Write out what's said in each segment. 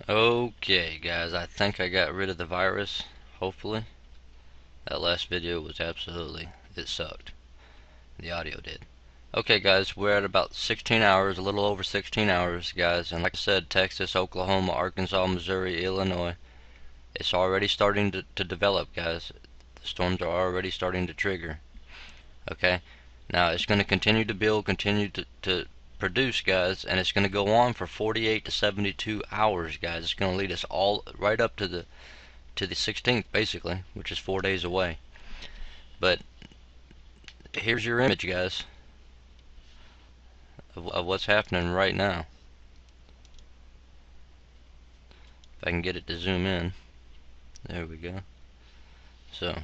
Okay guys, I think I got rid of the virus, hopefully. That last video was it sucked. The audio did. Okay guys, we're at about 16 hours, a little over 16 hours guys, and like I said, Texas, Oklahoma, Arkansas, Missouri, Illinois, it's already starting to develop guys. The storms are already starting to trigger. Okay, now it's going to continue to build, continue to produce guys, and it's going to go on for 48 to 72 hours guys. It's going to lead us all right up to the 16th basically, which is 4 days away. But here's your image guys of what's happening right now. If I can get it to zoom in, there we go. So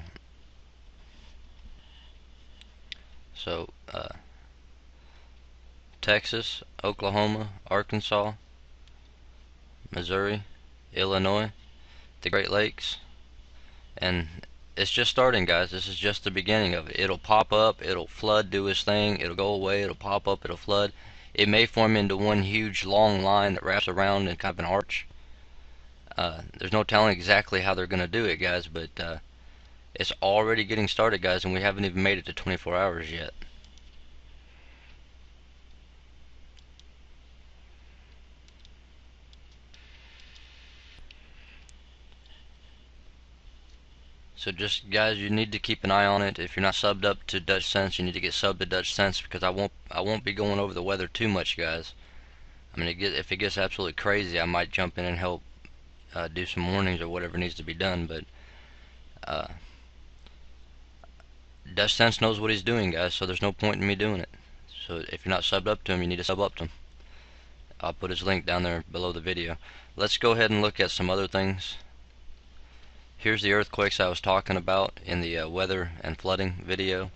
Texas, Oklahoma, Arkansas, Missouri, Illinois, the Great Lakes, and it's just starting guys. This is just the beginning of it. It'll pop up, it'll flood, do its thing, it'll go away, it'll pop up, it'll flood. It may form into one huge long line that wraps around in kind of an arch. There's no telling exactly how they're going to do it guys, but it's already getting started guys, and we haven't even made it to 24 hours yet. So just guys, you need to keep an eye on it. If you're not subbed up to Dutch Sense, you need to get subbed to Dutch Sense, because I won't be going over the weather too much guys. I mean, if it gets absolutely crazy, I might jump in and help do some warnings or whatever needs to be done, but Dutch Sense knows what he's doing guys, so there's no point in me doing it. So if you're not subbed up to him, you need to sub up to him. I'll put his link down there below the video. Let's go ahead and look at some other things. Here's the earthquakes I was talking about in the weather and flooding video.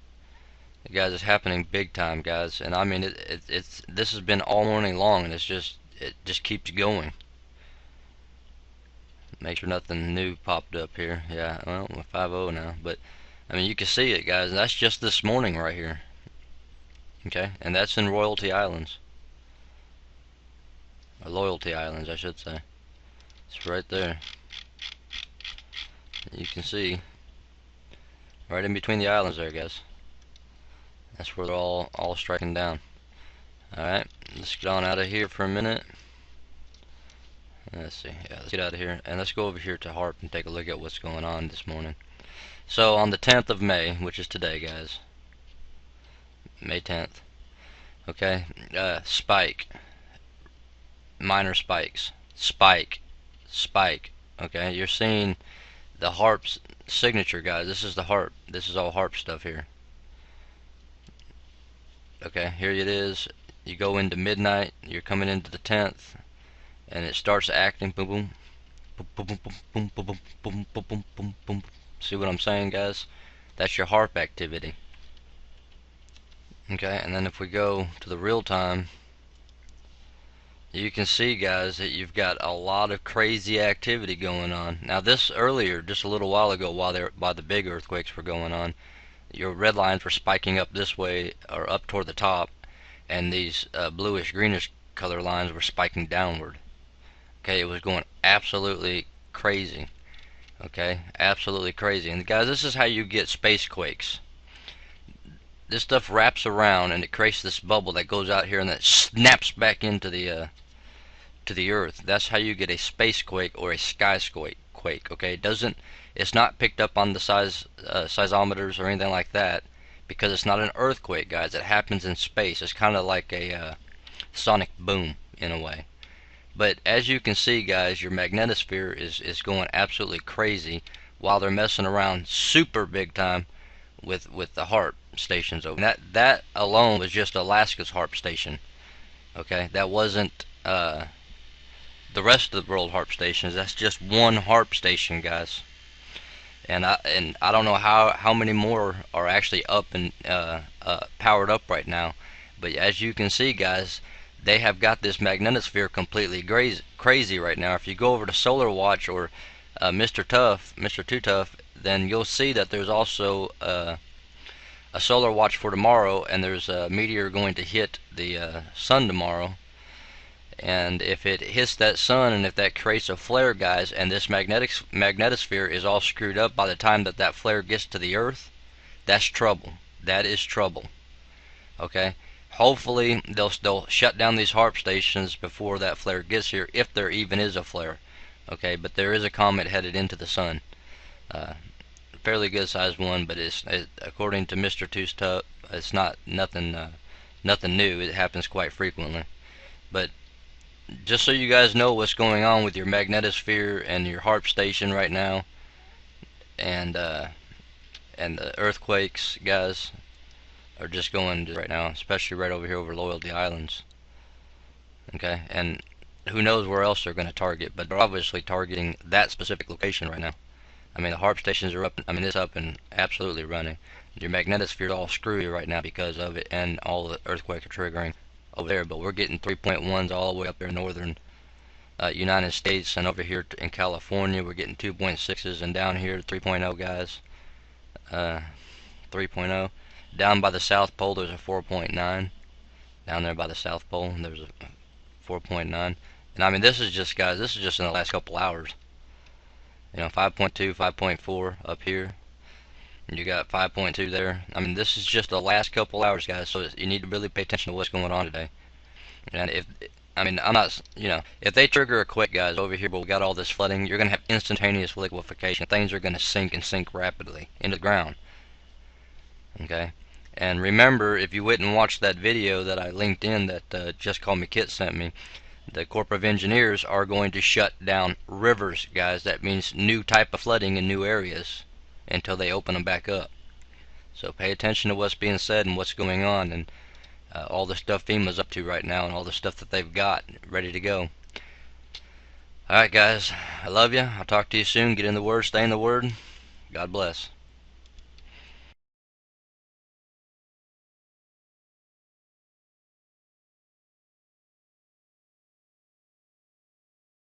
Guys, it's happening big time guys, and I mean this has been all morning long, and it just keeps going. Make sure nothing new popped up here. Yeah, well, we're 5-0 now, but I mean you can see it guys, and that's just this morning right here. Okay, and that's in Royalty Islands, or Loyalty Islands I should say. It's right there. You can see right in between the islands there guys. That's where they're all striking down. Alright, let's get on out of here for a minute. Let's see, yeah, let's get out of here and let's go over here to HAARP and take a look at what's going on this morning. So on the 10th of May, which is today guys, May 10th, okay, spike, minor spikes, spike, okay, you're seeing the HAARP's signature guys. This is the HAARP, this is all HAARP stuff here. Okay, here it is. You go into midnight, you're coming into the 10th, and it starts acting boom boom boom boom boom boom boom boom boom boom boom. See what I'm saying guys? That's your HAARP activity. Okay, and then if we go to the real time, you can see guys that you've got a lot of crazy activity going on. Now this earlier, just a little while ago, while the big earthquakes were going on, your red lines were spiking up this way or up toward the top, and these bluish greenish color lines were spiking downward. Okay, it was going absolutely crazy. Okay, absolutely crazy. And guys, this is how you get space quakes. This stuff wraps around and it creates this bubble that goes out here and that snaps back into the earth. That's how you get a space quake or a sky quake. Okay, it's not picked up on the seismometers or anything like that, because it's not an earthquake guys. It happens in space. It's kind of like a sonic boom in a way. But as you can see guys, your magnetosphere is going absolutely crazy while they're messing around super big time with the HAARP stations. That alone was just Alaska's HAARP station. Okay, that wasn't the rest of the world HAARP stations. That's just one HAARP station guys. And I don't know how many more are actually up and powered up right now, but as you can see guys, they have got this magnetosphere completely crazy right now. If you go over to SolarWatch or Mr. Too Tough, then you'll see that there's also a SolarWatch for tomorrow, and there's a meteor going to hit the sun tomorrow. And if it hits that sun, and if that creates a flare, guys, and this magnetosphere is all screwed up by the time that that flare gets to the Earth, that's trouble. That is trouble. Okay. Hopefully they'll shut down these HAARP stations before that flare gets here, if there even is a flare. Okay, but there is a comet headed into the sun. Fairly good sized one, but according to Mr. Tustup, it's not nothing new. It happens quite frequently. But just so you guys know what's going on with your magnetosphere and your HAARP station right now, and the earthquakes, guys, are just going right now, especially right over here over Loyalty Islands. Okay, and who knows where else they're going to target, but they're obviously targeting that specific location right now. I mean, the HAARP stations are up. I mean, it's up and absolutely running. Your magnetosphere is all screwy right now because of it, and all the earthquakes are triggering over there. But we're getting 3.1s all the way up there in northern United States, and over here in California we're getting 2.6s, and down here 3.0, guys. 3.0. Down by the South Pole there's a 4.9. Down there by the South Pole there's a 4.9. And I mean, this is just, guys, this is just in the last couple hours. You know, 5.2, 5.4 up here. And you got 5.2 there. I mean, this is just the last couple hours, guys, so you need to really pay attention to what's going on today. And I'm not, if they trigger a quake, guys, over here where we got all this flooding, you're going to have instantaneous liquefaction. Things are going to sink rapidly into the ground. Okay? And remember, if you went and watched that video that I linked in that Just Call Me Kit sent me, the Corps of Engineers are going to shut down rivers, guys. That means new type of flooding in new areas until they open them back up. So pay attention to what's being said and what's going on, and all the stuff FEMA's up to right now, and all the stuff that they've got ready to go. Alright, guys, I love you. I'll talk to you soon. Get in the Word, stay in the Word. God bless.